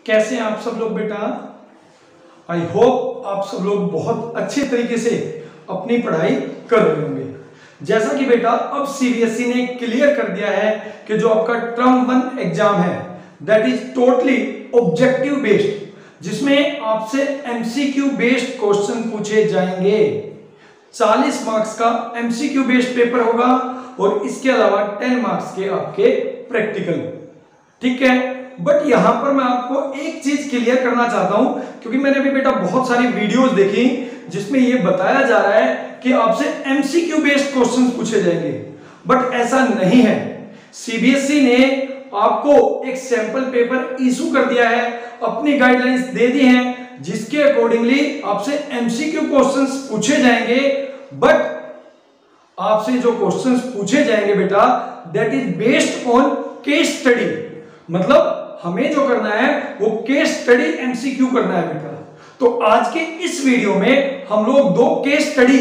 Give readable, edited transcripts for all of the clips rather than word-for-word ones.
कैसे हैं आप सब लोग बेटा। आई होप आप सब लोग बहुत अच्छे तरीके से अपनी पढ़ाई कर रहे होंगे। जैसा कि बेटा अब सीबीएसई ने क्लियर कर दिया है कि जो आपका टर्म 1 एग्जाम है that is totally objective based, जिसमें आपसे एमसीक्यू बेस्ड क्वेश्चन पूछे जाएंगे। 40 मार्क्स का एमसीक्यू बेस्ड पेपर होगा और इसके अलावा 10 मार्क्स के आपके प्रैक्टिकल। ठीक है, बट यहां पर मैं आपको एक चीज क्लियर करना चाहता हूं, क्योंकि मैंने भी बेटा बहुत सारी वीडियोस देखी जिसमें यह बताया जा रहा है कि आपसे एमसीक्यू बेस्ड क्वेश्चंस पूछे जाएंगे, बट ऐसा नहीं है। सीबीएसई ने आपको एक सैंपल पेपर इशू कर दिया है, अपनी गाइडलाइंस दे दी हैं, जिसके अकॉर्डिंगली आपसे एमसीक्यू क्वेश्चंस पूछे जाएंगे। बट आपसे जो क्वेश्चंस पूछे जाएंगे बेटा that is based on case study, मतलब हमें जो करना है वो केस स्टडी एमसीक्यू करना है बेटा। तो आज के इस वीडियो में हम लोग दो case study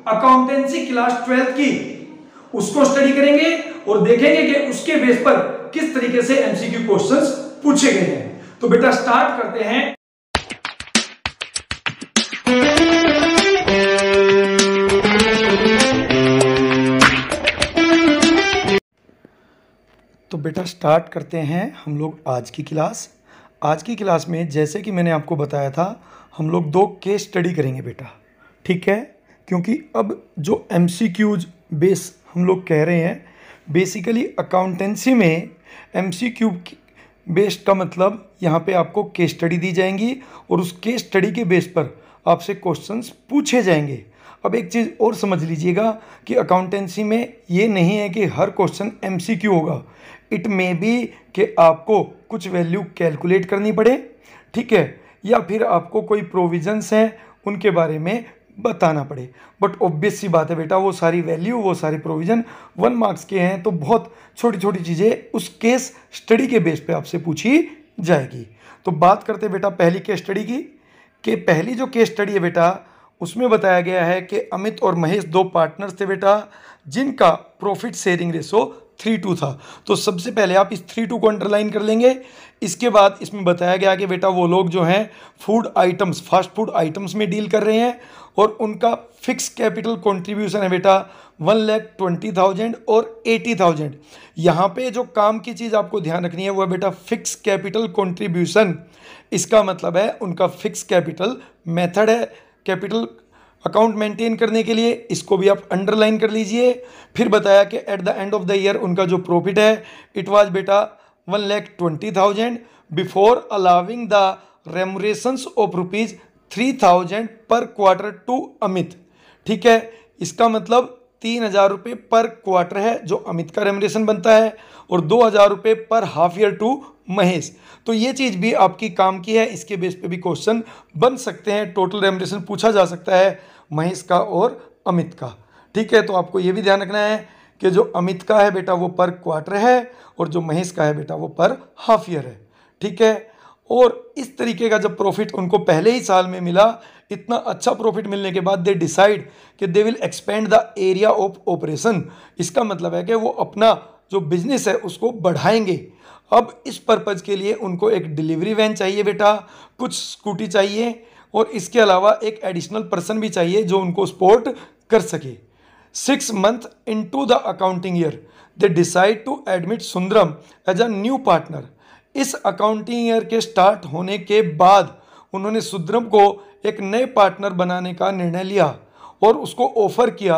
accountancy class 12th की उसको स्टडी करेंगे और देखेंगे कि उसके बेस पर किस तरीके से एमसीक्यू क्वेश्चंस पूछे गए हैं। तो बेटा स्टार्ट करते हैं। तो बेटा स्टार्ट करते हैं हम लोग आज की क्लास। आज की क्लास में जैसे कि मैंने आपको बताया था हम लोग दो केस स्टडी करेंगे बेटा, ठीक है। क्योंकि अब जो एमसीक्यूज बेस हम लोग कह रहे हैं, बेसिकली अकाउंटेंसी में एमसीक्यू बेस्ड का मतलब यहाँ पे आपको केस स्टडी दी जाएंगी और उस केस स्टडी के बेस पर आपसे क्वेश्चंस पूछे जाएंगे। अब एक चीज़ और समझ लीजिएगा कि अकाउंटेंसी में ये नहीं है कि हर क्वेश्चन एमसीक्यू होगा। इट मे बी कि आपको कुछ वैल्यू कैलकुलेट करनी पड़े, ठीक है, या फिर आपको कोई प्रोविजंस हैं उनके बारे में बताना पड़े। बट ऑब्वियस सी बात है बेटा, वो सारी वैल्यू वो सारी प्रोविज़न 1 मार्क्स के हैं, तो बहुत छोटी छोटी चीज़ें उस केस स्टडी के बेस पे आपसे पूछी जाएगी। तो बात करते हैं बेटा पहली केस स्टडी की। कि पहली जो केस स्टडी है बेटा उसमें बताया गया है कि अमित और महेश दो पार्टनर्स थे बेटा, जिनका प्रॉफिट शेयरिंग रेशो 3:2 था। तो सबसे पहले आप इस 3:2 को अंडरलाइन कर लेंगे। इसके बाद इसमें बताया गया कि बेटा वो लोग जो हैं food items, fast food items में डील कर रहे हैं और उनका फिक्स कैपिटल कंट्रीब्यूशन है बेटा 1,20,000 और 80,000। यहाँ पे जो काम की चीज़ आपको ध्यान रखनी है वो है बेटा फिक्स कैपिटल कंट्रीब्यूशन। इसका मतलब है उनका फिक्स कैपिटल मेथड है कैपिटल अकाउंट मेंटेन करने के लिए, इसको भी आप अंडरलाइन कर लीजिए। फिर बताया कि eight the end of the year उनका जो प्रॉफिट है इट वाज बेटा 1,20,000 बिफोर अलाउिंग द रेमुनरेशंस ऑफ ₹3,000 पर क्वार्टर टू अमित, ठीक है। इसका मतलब 3,000 रुपये पर क्वार्टर है जो अमित का रेमुनरेशन बनता है और 2,000 रुपये पर हाफ ईयर टू महेश। तो ये चीज़ भी आपकी काम की है, इसके बेस पे भी क्वेश्चन बन सकते हैं। टोटल रेमुनरेशन पूछा जा सकता है महेश का और अमित का, ठीक है। तो आपको ये भी ध्यान रखना है कि जो अमित का है बेटा वो पर क्वार्टर है और जो महेश का है बेटा वो पर हाफ ईयर है, ठीक है। और इस तरीके का जब प्रॉफिट उनको पहले ही साल में मिला, इतना अच्छा प्रॉफिट मिलने के बाद दे डिसाइड कि they will expand the area of operation. इसका मतलब है कि वो अपना जो बिजनेस है उसको बढ़ाएंगे। अब इस पर्पज़ के लिए उनको एक डिलीवरी वैन चाहिए बेटा, कुछ स्कूटी चाहिए और इसके अलावा एक एडिशनल पर्सन भी चाहिए जो उनको सपोर्ट कर सके। 6 months into the accounting year they decide to admit Sundaram as a new partner. इस अकाउंटिंग ईयर के स्टार्ट होने के बाद उन्होंने सुंदरम को एक नए पार्टनर बनाने का निर्णय लिया और उसको ऑफर किया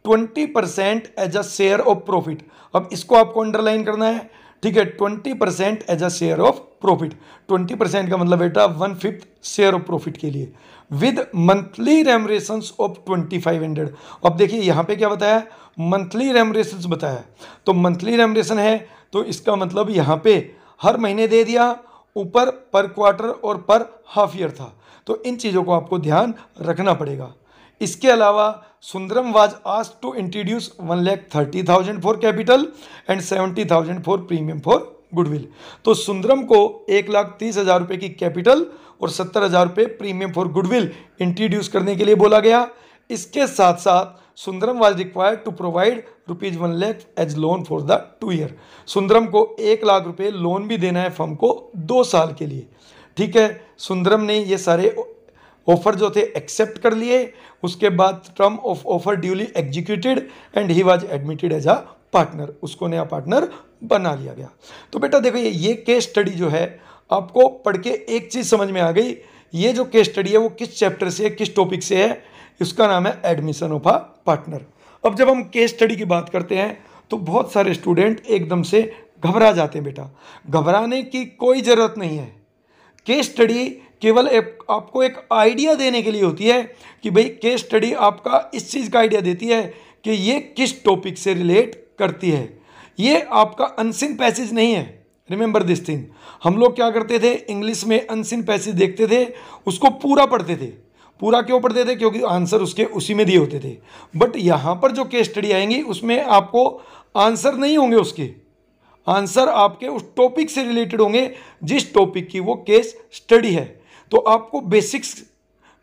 20% as a share of profit. अब इसको आपको अंडरलाइन करना है, ठीक है। 20% as a share of profit, 20% का मतलब बेटा 1/5 शेयर ऑफ प्रॉफिट के लिए विद मंथली रेमुनरेशंस ऑफ 2,500। अब देखिए यहाँ पे क्या बताया, मंथली रेमुनरेशंस बताया। तो मंथली रेमुनरेशन है तो इसका मतलब यहाँ पे हर महीने दे दिया, ऊपर पर क्वार्टर और पर हाफ ईयर था। तो इन चीज़ों को आपको ध्यान रखना पड़ेगा। इसके अलावा Sundaram was asked to introduce 1,30,000 for capital and 70,000 for premium for goodwill. तो सुंदरम को 1,30,000 रुपये की कैपिटल और 70,000 रुपये प्रीमियम फॉर गुडविल इंट्रोड्यूस करने के लिए बोला गया। इसके साथ साथ Sundaram was required to provide ₹1 lakh as loan for the 2 year. Sundaram को 1 लाख रुपये लोन भी देना है फर्म को 2 साल के लिए, ठीक है, सुंदरम ने ये सारे ऑफर जो थे एक्सेप्ट कर लिए। उसके बाद term of offer duly executed and he was admitted as a partner, उसको नया पार्टनर बना लिया गया। तो बेटा देखो ये केस स्टडी जो है आपको पढ़ के एक चीज़ समझ में आ गई, ये जो केस स्टडी है वो किस चैप्टर से है, किस टॉपिक से है, इसका नाम है एडमिशन ऑफ अ पार्टनर। अब जब हम केस स्टडी की बात करते हैं तो बहुत सारे स्टूडेंट एकदम से घबरा जाते हैं। बेटा घबराने की कोई ज़रूरत नहीं है, केस स्टडी केवल आपको एक आइडिया देने के लिए होती है कि भाई केस स्टडी आपका इस चीज़ का आइडिया देती है कि ये किस टॉपिक से रिलेट करती है। ये आपका अनसीन पैसेज नहीं है, रिमेंबर दिस थिंग। हम लोग क्या करते थे, इंग्लिश में अनसीन पैसेज देखते थे, उसको पूरा पढ़ते थे। पूरा क्यों पढ़ते थे? क्योंकि आंसर उसके उसी में दिए होते थे। बट यहाँ पर जो केस स्टडी आएंगी उसमें आपको आंसर नहीं होंगे, उसके आंसर आपके उस टॉपिक से रिलेटेड होंगे जिस टॉपिक की वो केस स्टडी है। तो आपको बेसिक्स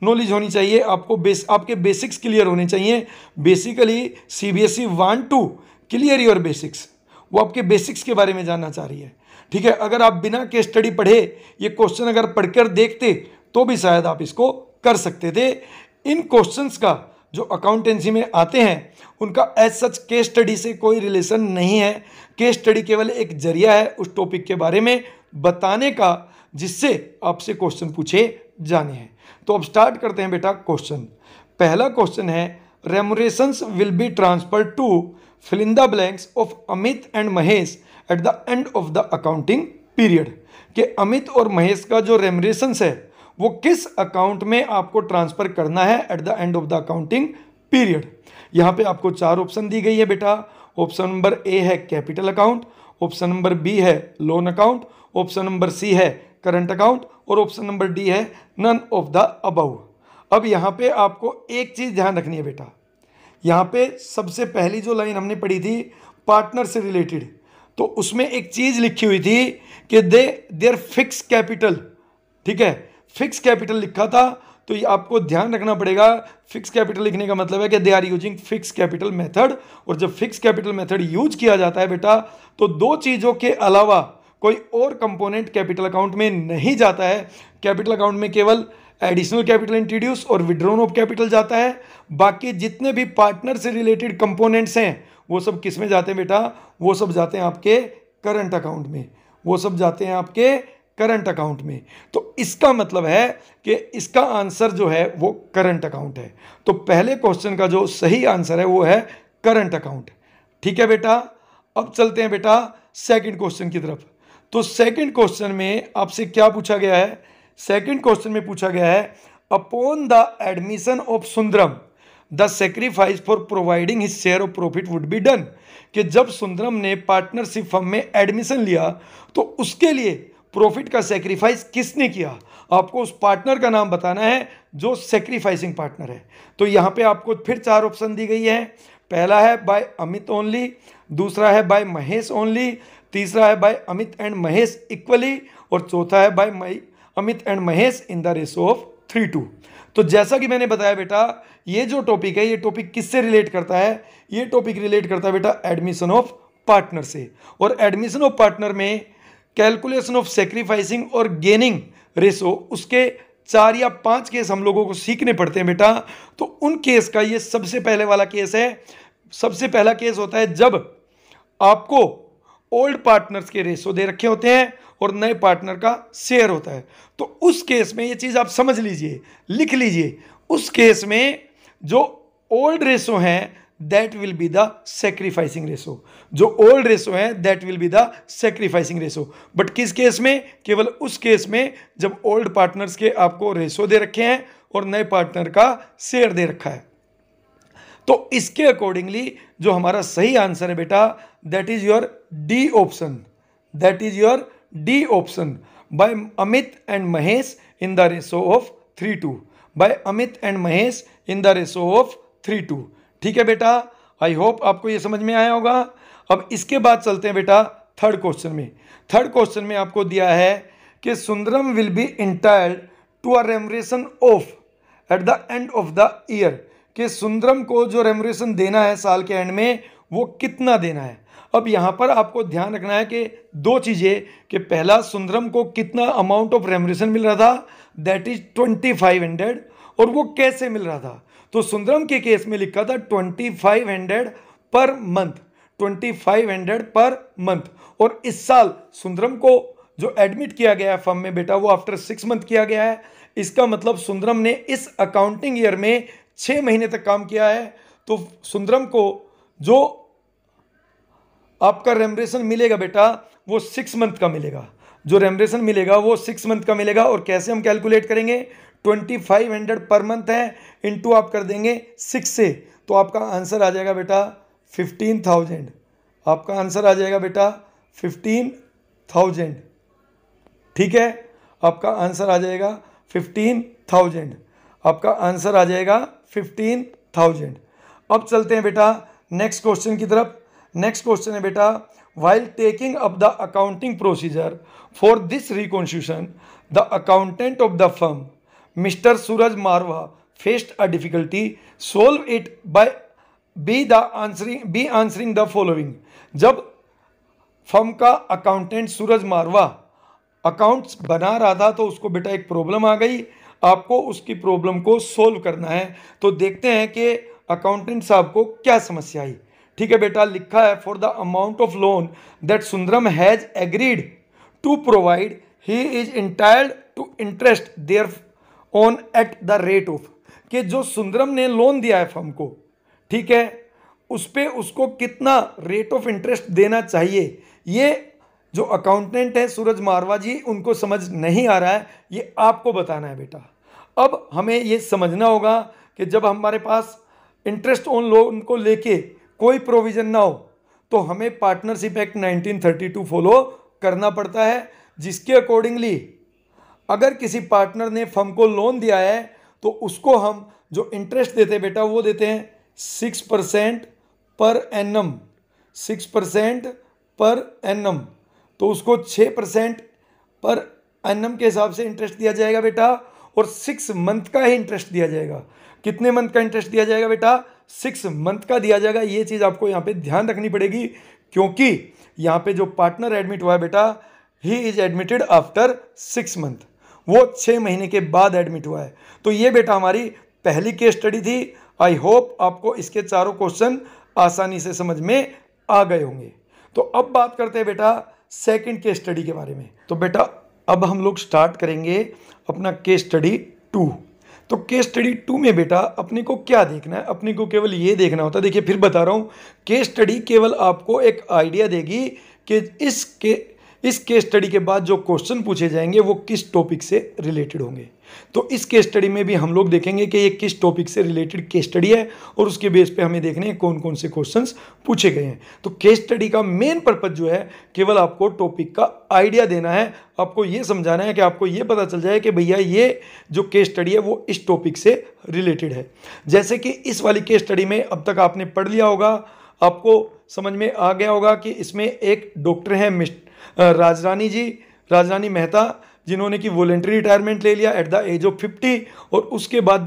नॉलेज होनी चाहिए, आपके बेसिक्स क्लियर होने चाहिए। Basically CBSE want to clear your basics, वो आपके बेसिक्स के बारे में जानना चाह रही है। ठीक है, अगर आप बिना केस स्टडी पढ़े ये क्वेश्चन अगर पढ़कर देखते तो भी शायद आप इसको कर सकते थे। इन क्वेश्चंस का जो अकाउंटेंसी में आते हैं उनका एज सच केस स्टडी से कोई रिलेशन नहीं है। केस स्टडी केवल एक जरिया है उस टॉपिक के बारे में बताने का जिससे आपसे क्वेश्चन पूछे जाने हैं। तो अब स्टार्ट करते हैं बेटा क्वेश्चन। पहला क्वेश्चन है remunerations will be transferred to fill in the blanks of Amit and Mahesh at the end of the accounting period. कि अमित और महेश का जो रेमुनरेशंस है वो किस अकाउंट में आपको ट्रांसफर करना है eight the end of the accounting period. यहाँ पे आपको 4 ऑप्शन दी गई है बेटा। ऑप्शन नंबर ए है capital account, option number B है loan account, option number C है करंट अकाउंट और ऑप्शन नंबर डी है नन ऑफ द अबव। अब यहाँ पे आपको एक चीज़ ध्यान रखनी है बेटा, यहाँ पे सबसे पहली जो लाइन हमने पढ़ी थी पार्टनर से रिलेटेड, तो उसमें एक चीज़ लिखी हुई थी कि देयर फिक्स कैपिटल, ठीक है, फिक्स कैपिटल लिखा था। तो ये आपको ध्यान रखना पड़ेगा, फिक्स कैपिटल लिखने का मतलब है कि they are using fix capital method. और जब फिक्स कैपिटल मेथड यूज किया जाता है बेटा तो 2 चीज़ों के अलावा कोई और कंपोनेंट कैपिटल अकाउंट में नहीं जाता है। कैपिटल अकाउंट में केवल एडिशनल कैपिटल इंट्रोड्यूस और विड्रॉन ऑफ कैपिटल जाता है। बाकी जितने भी पार्टनर से रिलेटेड कंपोनेंट्स हैं वो सब किस में जाते हैं बेटा? वो सब जाते हैं आपके करंट अकाउंट में, वो सब जाते हैं आपके करंट अकाउंट में। तो इसका मतलब है कि इसका आंसर जो है वो करंट अकाउंट है। तो पहले क्वेश्चन का जो सही आंसर है वो है करंट अकाउंट। ठीक है बेटा, अब चलते हैं बेटा सेकंड क्वेश्चन की तरफ। तो सेकंड क्वेश्चन में आपसे क्या पूछा गया है? सेकंड क्वेश्चन में पूछा गया है upon the admission of Sundaram the sacrifice for providing his share of profit would be done. कि जब सुंदरम ने पार्टनरशिप फर्म में एडमिशन लिया तो उसके लिए प्रॉफिट का सेक्रीफाइस किसने किया? आपको उस पार्टनर का नाम बताना है जो सेक्रीफाइसिंग पार्टनर है। तो यहाँ पे आपको फिर 4 ऑप्शन दी गई है। पहला है बाय अमित ओनली, दूसरा है बाय महेश ओनली, तीसरा है by Amit and Mahesh equally और चौथा है by Amit and Mahesh in the ratio of 3:2। तो जैसा कि मैंने बताया बेटा ये जो टॉपिक है ये टॉपिक किससे रिलेट करता है? ये टॉपिक रिलेट करता है बेटा एडमिशन ऑफ पार्टनर से। और एडमिशन ऑफ पार्टनर में कैलकुलेशन ऑफ सेक्रीफाइसिंग और गेनिंग रेशो उसके 4 या 5 केस हम लोगों को सीखने पड़ते हैं बेटा। तो उन केस का ये सबसे पहले वाला केस है। सबसे पहला केस होता है जब आपको ओल्ड पार्टनर्स के रेशो दे रखे होते हैं और नए पार्टनर का शेयर होता है। तो उस केस में ये चीज़ आप समझ लीजिए, लिख लीजिए। उस केस में जो ओल्ड रेशो हैं that will be the sacrificing ratio. जो ओल्ड रेशो है that will be the sacrificing ratio. But किस केस में? केवल उस केस में जब ओल्ड पार्टनर्स के आपको रेशो दे रखे हैं और नए पार्टनर का शेयर दे रखा है। तो इसके अकॉर्डिंगली जो हमारा सही आंसर है बेटा that is your D option, that is your D option by Amit and Mahesh in the ratio of 3:2, by Amit and Mahesh in the ratio of 3:2। ठीक है बेटा, आई होप आपको ये समझ में आया होगा। अब इसके बाद चलते हैं बेटा थर्ड क्वेश्चन में। थर्ड क्वेश्चन में आपको दिया है कि Sundaram will be entitled to a remuneration of at the end of the year. कि सुंदरम को जो रेमुनरेशन देना है साल के एंड में वो कितना देना है। अब यहाँ पर आपको ध्यान रखना है कि दो चीज़ें, कि पहला सुंदरम को कितना अमाउंट ऑफ रेमरेशन मिल रहा था, दैट इज 2500, और वो कैसे मिल रहा था। तो सुंदरम के केस में लिखा था 2500 पर मंथ, 2500 पर मंथ। और इस साल सुंदरम को जो एडमिट किया गया है फर्म में बेटा, वो आफ्टर 6 मंथ किया गया है। इसका मतलब सुंदरम ने इस अकाउंटिंग ईयर में 6 महीने तक काम किया है। तो सुंदरम को जो आपका रेमरेशन मिलेगा बेटा, वो 6 मंथ का मिलेगा। जो रेमरेशन मिलेगा वो 6 मंथ का मिलेगा। और कैसे हम कैलकुलेट करेंगे, 2500 पर मंथ है, इनटू आप कर देंगे 6 से, तो आपका आंसर आ जाएगा बेटा 15,000। आपका आंसर आ जाएगा बेटा 15,000। ठीक है, आपका आंसर आ जाएगा 15,000। आपका आंसर आ जाएगा 15,000। अब चलते हैं बेटा नेक्स्ट क्वेश्चन की तरफ। नेक्स्ट क्वेश्चन है बेटा, while taking up the accounting procedure for this reconstruction, the accountant of the firm, Mr. Suraj Marwa, faced a difficulty. Solve it by answering the following. जब फर्म का accountant सूरज मारवा accounts बना रहा था तो उसको बेटा एक प्रॉब्लम आ गई, आपको उसकी प्रॉब्लम को सोल्व करना है। तो देखते हैं कि अकाउंटेंट साहब को क्या समस्या आई। ठीक है बेटा, लिखा है for the amount of loan that Sundaram has agreed to provide he is entitled to interest thereon at the rate of, कि जो सुंदरम ने लोन दिया है फर्म को, ठीक है, उस पर उसको कितना रेट ऑफ इंटरेस्ट देना चाहिए, ये जो अकाउंटेंट है सूरज मारवा जी, उनको समझ नहीं आ रहा है, ये आपको बताना है बेटा। अब हमें ये समझना होगा कि जब हमारे पास इंटरेस्ट ऑन लोन को लेके कोई प्रोविजन ना हो तो हमें पार्टनरशिप एक्ट 1932 फॉलो करना पड़ता है, जिसके अकॉर्डिंगली अगर किसी पार्टनर ने फर्म को लोन दिया है तो उसको हम जो इंटरेस्ट देते हैं बेटा, वो देते हैं 6% पर एनम, 6% पर एनम। तो उसको 6% पर एनम के हिसाब से इंटरेस्ट दिया जाएगा बेटा, और 6 मंथ का ही इंटरेस्ट दिया जाएगा। कितने मंथ का इंटरेस्ट दिया जाएगा बेटा, 6 मंथ का दिया जाएगा। ये चीज़ आपको यहाँ पे ध्यान रखनी पड़ेगी, क्योंकि यहाँ पे जो पार्टनर एडमिट हुआ है बेटा, he is admitted after 6 month, वो 6 महीने के बाद एडमिट हुआ है। तो ये बेटा हमारी पहली केस स्टडी थी। आई होप आपको इसके चारों क्वेश्चन आसानी से समझ में आ गए होंगे। तो अब बात करते हैं बेटा सेकंड केस स्टडी के बारे में। तो बेटा अब हम लोग स्टार्ट करेंगे अपना केस स्टडी 2। तो केस स्टडी 2 में बेटा अपने को क्या देखना है, अपने को केवल ये देखना होता है। देखिए फिर बता रहा हूँ, केस स्टडी केवल आपको एक आइडिया देगी कि इस केस स्टडी के बाद जो क्वेश्चन पूछे जाएंगे वो किस टॉपिक से रिलेटेड होंगे। तो इस केस स्टडी में भी हम लोग देखेंगे कि ये किस टॉपिक से रिलेटेड केस स्टडी है, और उसके बेस पे हमें देखने हैं कौन कौन से क्वेश्चंस पूछे गए हैं। तो केस स्टडी का मेन पर्पज जो है, केवल आपको टॉपिक का आइडिया देना है, आपको ये समझाना है कि आपको ये पता चल जाए कि भैया ये जो केस स्टडी है वो इस टॉपिक से रिलेटेड है। जैसे कि इस वाली केस स्टडी में अब तक आपने पढ़ लिया होगा, आपको समझ में आ गया होगा कि इसमें एक डॉक्टर हैं राजरानी जी, राजरानी मेहता, जिन्होंने कि वॉलेंटरी रिटायरमेंट ले लिया एट द एज ऑफ 50, और उसके बाद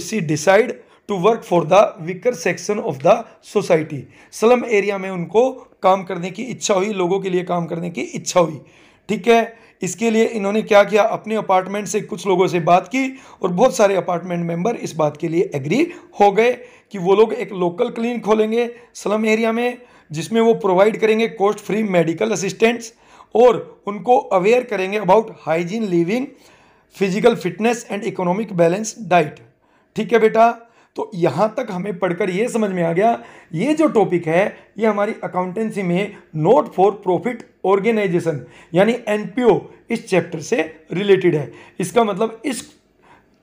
she decide to work for the weaker section of the society. Slum area में उनको काम करने की इच्छा हुई, लोगों के लिए काम करने की इच्छा हुई। ठीक है, इसके लिए इन्होंने क्या किया, अपने अपार्टमेंट से कुछ लोगों से बात की, और बहुत सारे अपार्टमेंट मेंबर इस बात के लिए एग्री हो गए कि वो लोग एक लोकल क्लिनिक खोलेंगे स्लम एरिया में, जिसमें वो प्रोवाइड करेंगे कॉस्ट फ्री मेडिकल असिस्टेंट्स, और उनको अवेयर करेंगे about hygiene living, physical fitness and economic balance diet. ठीक है बेटा, तो यहाँ तक हमें पढ़कर ये समझ में आ गया, ये जो टॉपिक है ये हमारी अकाउंटेंसी में नॉट फॉर प्रॉफिट ऑर्गेनाइजेशन यानी एनपीओ इस चैप्टर से रिलेटेड है। इसका मतलब इस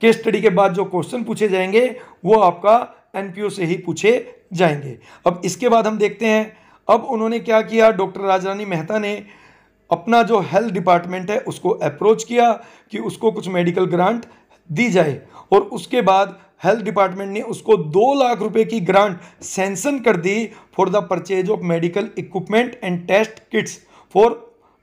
केस स्टडी के बाद जो क्वेश्चन पूछे जाएंगे वो आपका एनपीओ से ही पूछे जाएंगे। अब इसके बाद हम देखते हैं, अब उन्होंने क्या किया, डॉक्टर राजरानी मेहता ने अपना जो हेल्थ डिपार्टमेंट है उसको अप्रोच किया कि उसको कुछ मेडिकल ग्रांट दी जाए, और उसके बाद हेल्थ डिपार्टमेंट ने उसको 2 लाख रुपए की ग्रांट सैंक्शन कर दी for the purchase of medical equipment and test kits for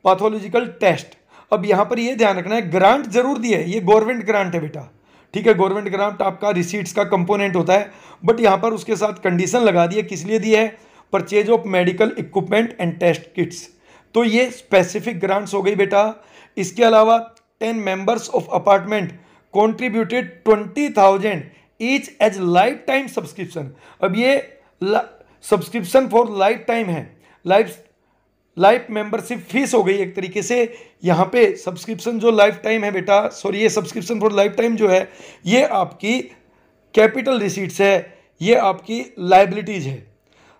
pathological test. अब यहाँ पर ये ध्यान रखना है, ग्रांट जरूर दी है, ये गवर्नमेंट ग्रांट है बेटा। ठीक है, गवर्नमेंट ग्रांट आपका रिसीट्स का कंपोनेंट होता है, बट यहाँ पर उसके साथ कंडीशन लगा दी है, किस लिए दी है, purchase of medical equipment and test kits. तो ये स्पेसिफिक ग्रांट्स हो गई बेटा। इसके अलावा 10 members of apartment contributed 20,000 each as lifetime subscription. अब ये सब्सक्रिप्शन फॉर लाइफ टाइम है, लाइफ मेंबरशिप फीस हो गई एक तरीके से। यहाँ पे सब्सक्रिप्शन जो लाइफ टाइम है बेटा, सॉरी ये सब्सक्रिप्शन फॉर लाइफ टाइम जो है ये आपकी कैपिटल रिसीट्स है, ये आपकी लाइबिलिटीज है।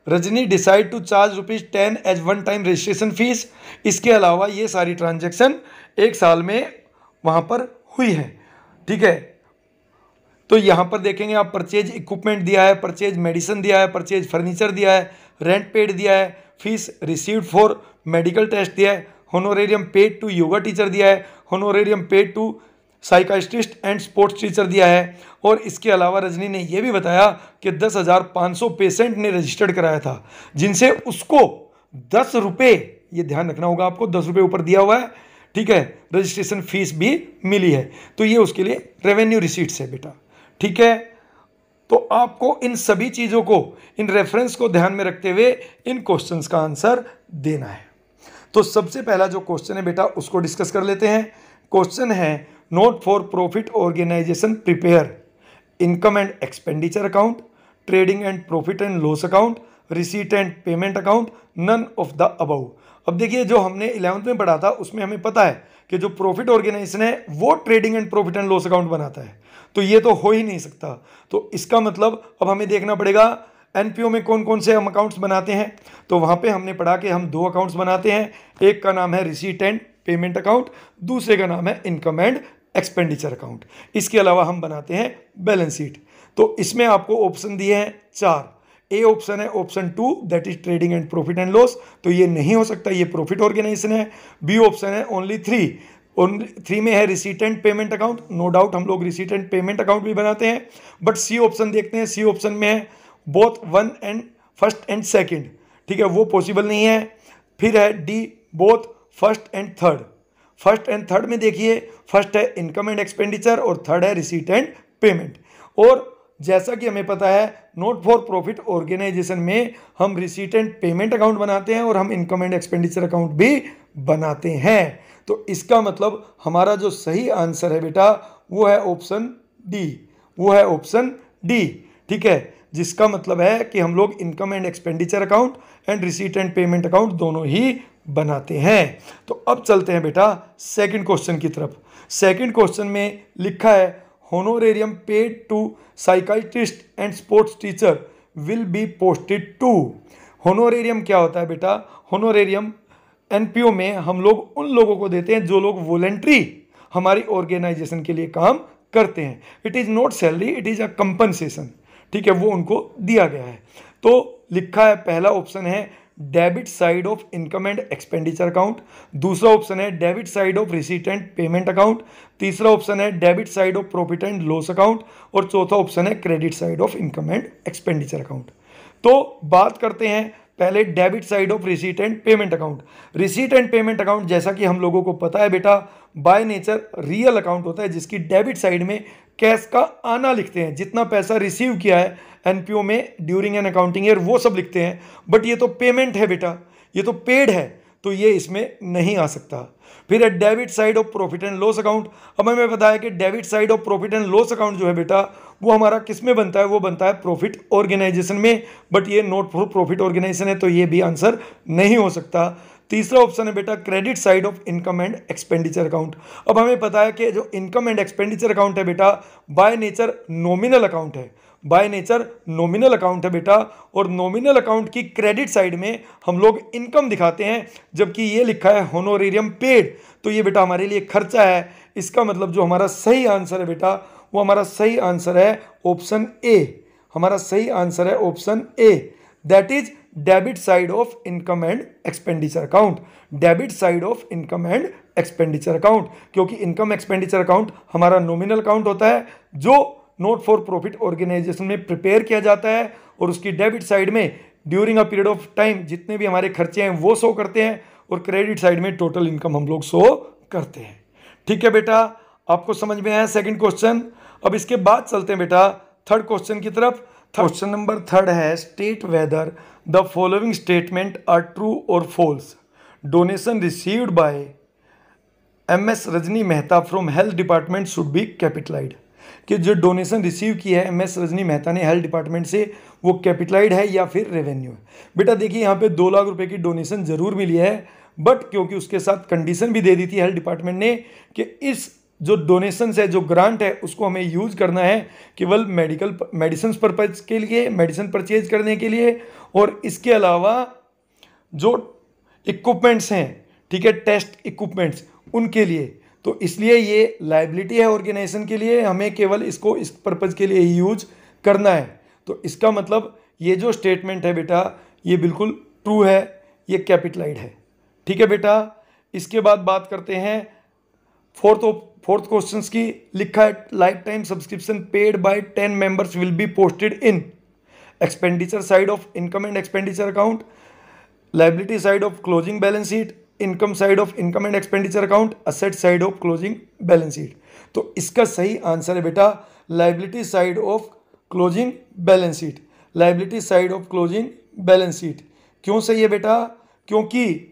Rajni decide to charge ₹10 as one time registration fees. इसके अलावा ये सारी ट्रांजैक्शन एक साल में वहाँ पर हुई है, ठीक है। तो यहाँ पर देखेंगे आप, परचेज इक्विपमेंट दिया है, परचेज मेडिसिन दिया है, परचेज फर्नीचर दिया है, रेंट पेड दिया है, fees received for medical test दिया है, honorarium paid to yoga teacher दिया है, honorarium paid to psychiatrist and sports teacher दिया है। और इसके अलावा रजनी ने यह भी बताया कि 10,500 पेशेंट ने रजिस्टर्ड कराया था, जिनसे उसको 10 रुपये, ये ध्यान रखना होगा आपको, 10 रुपये ऊपर दिया हुआ है, ठीक है, रजिस्ट्रेशन फीस भी मिली है। तो ये उसके लिए रेवेन्यू रिसीट्स है बेटा, ठीक है। तो आपको इन सभी चीज़ों को, इन रेफरेंस को ध्यान में रखते हुए इन क्वेश्चंस का आंसर देना है। तो सबसे पहला जो क्वेश्चन है बेटा उसको डिस्कस कर लेते हैं। क्वेश्चन है, not for profit organisation prepare income and expenditure account, trading and profit and loss account, receipt and payment account, none of the above. अब देखिए, जो हमने 11th में पढ़ा था उसमें हमें पता है कि जो प्रॉफिट ऑर्गेनाइजेशन है वो trading and profit and loss account बनाता है, तो ये तो हो ही नहीं सकता। तो इसका मतलब अब हमें देखना पड़ेगा एनपीओ में कौन कौन से हम अकाउंट्स बनाते हैं। तो वहाँ पे हमने पढ़ा कि हम 2 अकाउंट्स बनाते हैं, एक का नाम है रिसीट एंड पेमेंट अकाउंट, दूसरे का नाम है इनकम एंड एक्सपेंडिचर अकाउंट। इसके अलावा हम बनाते हैं बैलेंस शीट। तो इसमें आपको ऑप्शन दिए हैं 4। ए ऑप्शन है option 2, that is trading and profit and loss, तो ये नहीं हो सकता, ये प्रॉफिट ऑर्गेनाइजेशन है। बी ऑप्शन है ओनली 3 में है receipt and payment account, no doubt हम लोग रिसीट एंड पेमेंट अकाउंट भी बनाते हैं। बट सी ऑप्शन देखते हैं, सी ऑप्शन में है both 1 and first and second, ठीक है, वो पॉसिबल नहीं है। फिर है D, both first and third. First and third में देखिए, फर्स्ट है इनकम एंड एक्सपेंडिचर और थर्ड है रिसीट एंड पेमेंट। और जैसा कि हमें पता है, नोट फॉर प्रॉफिट ऑर्गेनाइजेशन में हम रिसीट एंड पेमेंट अकाउंट बनाते हैं और हम इनकम एंड एक्सपेंडिचर अकाउंट भी बनाते हैं। तो इसका मतलब हमारा जो सही आंसर है बेटा वो है ऑप्शन डी, वो है ऑप्शन डी, ठीक है, जिसका मतलब है कि हम लोग income and expenditure account and receipt and payment account दोनों ही बनाते हैं। तो अब चलते हैं बेटा सेकंड क्वेश्चन की तरफ। सेकंड क्वेश्चन में लिखा है, honorarium paid to psychiatrist and sports teacher will be posted to. Honorarium क्या होता है बेटा? होनोरेरियम एनपीओ में हम लोग उन लोगों को देते हैं जो लोग वॉलंटरी हमारी ऑर्गेनाइजेशन के लिए काम करते हैं। It is not salary, it is a compensation, ठीक है, वो उनको दिया गया है। तो लिखा है, पहला ऑप्शन है debit side of income and expenditure account, दूसरा ऑप्शन है debit side of receipt and payment account, तीसरा ऑप्शन है debit side of profit and loss account और चौथा ऑप्शन है credit side of income and expenditure account. तो बात करते हैं पहले debit side of receipt and payment account. Receipt and payment account जैसा कि हम लोगों को पता है बेटा, बाय नेचर रियल अकाउंट होता है, जिसकी डेबिट साइड में कैश का आना लिखते हैं, जितना पैसा रिसीव किया है एनपीओ में ड्यूरिंग एन अकाउंटिंग ईयर वो सब लिखते हैं। बट ये तो पेमेंट है बेटा, ये तो पेड है, तो ये इसमें नहीं आ सकता। फिर है debit side of profit and loss account. अब हमें बताया कि debit side of profit and loss account जो है बेटा वो हमारा किस में बनता है? वो बनता है प्रॉफिट ऑर्गेनाइजेशन में, बट ये नॉट फॉर प्रॉफिट ऑर्गेनाइजेशन है, तो ये भी आंसर नहीं हो सकता। तीसरा ऑप्शन है बेटा credit side of income and expenditure account. अब हमें पता है कि जो इनकम एंड एक्सपेंडिचर अकाउंट है बेटा बाय नेचर नॉमिनल अकाउंट है, बाय नेचर नॉमिनल अकाउंट है बेटा, और नॉमिनल अकाउंट की क्रेडिट साइड में हम लोग इनकम दिखाते हैं, जबकि ये लिखा है होनोरेरियम पेड, तो ये बेटा हमारे लिए खर्चा है। इसका मतलब जो हमारा सही आंसर है बेटा वो हमारा सही आंसर है ऑप्शन ए, हमारा सही आंसर है option A, that is debit side of income and expenditure account, debit side of income and expenditure account, क्योंकि इनकम एक्सपेंडिचर अकाउंट हमारा नॉमिनल अकाउंट होता है जो नॉट फॉर प्रॉफिट ऑर्गेनाइजेशन में प्रिपेयर किया जाता है, और उसकी डेबिट साइड में during a period of time जितने भी हमारे खर्चे हैं वो शो करते हैं, और क्रेडिट साइड में टोटल इनकम हम लोग शो करते हैं। ठीक है बेटा, आपको समझ में आया सेकंड क्वेश्चन। अब इसके बाद चलते हैं बेटा थर्ड क्वेश्चन की तरफ। क्वेश्चन नंबर 3 है state whether the following statement are true और false. Donation received by MS Rajni Mehta from health department should be capitalised. कि जो डोनेशन रिसीव की है MS रजनी मेहता ने हेल्थ डिपार्टमेंट से, वो कैपिटलाइड है या फिर रेवेन्यू है। बेटा देखिए यहाँ पे 2 लाख रुपए की डोनेशन जरूर मिली है, बट क्योंकि उसके साथ कंडीशन भी दे दी थी हेल्थ डिपार्टमेंट ने कि इस जो डोनेशन है, जो ग्रांट है, उसको हमें यूज करना है केवल मेडिसिन पर्पज के लिए, मेडिसिन परचेज करने के लिए, और इसके अलावा जो इक्विपमेंट्स हैं, ठीक है, टेस्ट इक्विपमेंट्स, उनके लिए। तो इसलिए ये लायबिलिटी है ऑर्गेनाइजेशन के लिए, हमें केवल इसको इस पर्पज़ के लिए ही यूज करना है। तो इसका मतलब ये जो स्टेटमेंट है बेटा, ये बिल्कुल ट्रू है, ये कैपिटलाइड है। ठीक है बेटा। इसके बाद बात करते हैं फोर्थ क्वेश्चन की। लिखा है life time subscription paid by 10 members will be posted in expenditure side of income and expenditure account, liability side of closing balance sheet, income side of income and expenditure account, asset side of closing balance sheet. तो इसका सही answer है बेटा liability side of closing balance sheet. Liability side of closing balance sheet क्यों सही है बेटा? क्योंकि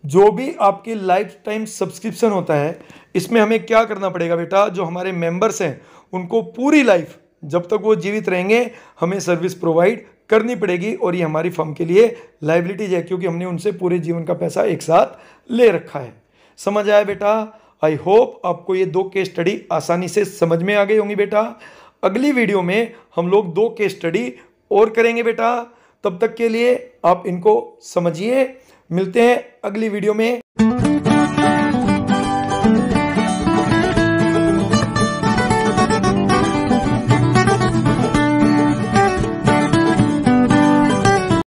जो भी आपके लाइफ टाइम सब्सक्रिप्शन होता है, इसमें हमें क्या करना पड़ेगा बेटा, जो हमारे मेंबर्स हैं उनको पूरी लाइफ, जब तक वो जीवित रहेंगे, हमें सर्विस प्रोवाइड करनी पड़ेगी, और ये हमारी फर्म के लिए लायबिलिटीज है, क्योंकि हमने उनसे पूरे जीवन का पैसा एक साथ ले रखा है। समझ आया बेटा? आई होप आपको ये 2 केस स्टडी आसानी से समझ में आ गई होंगी बेटा। अगली वीडियो में हम लोग 2 केस स्टडी और करेंगे बेटा। तब तक के लिए आप इनको समझिए। मिलते हैं अगली वीडियो में।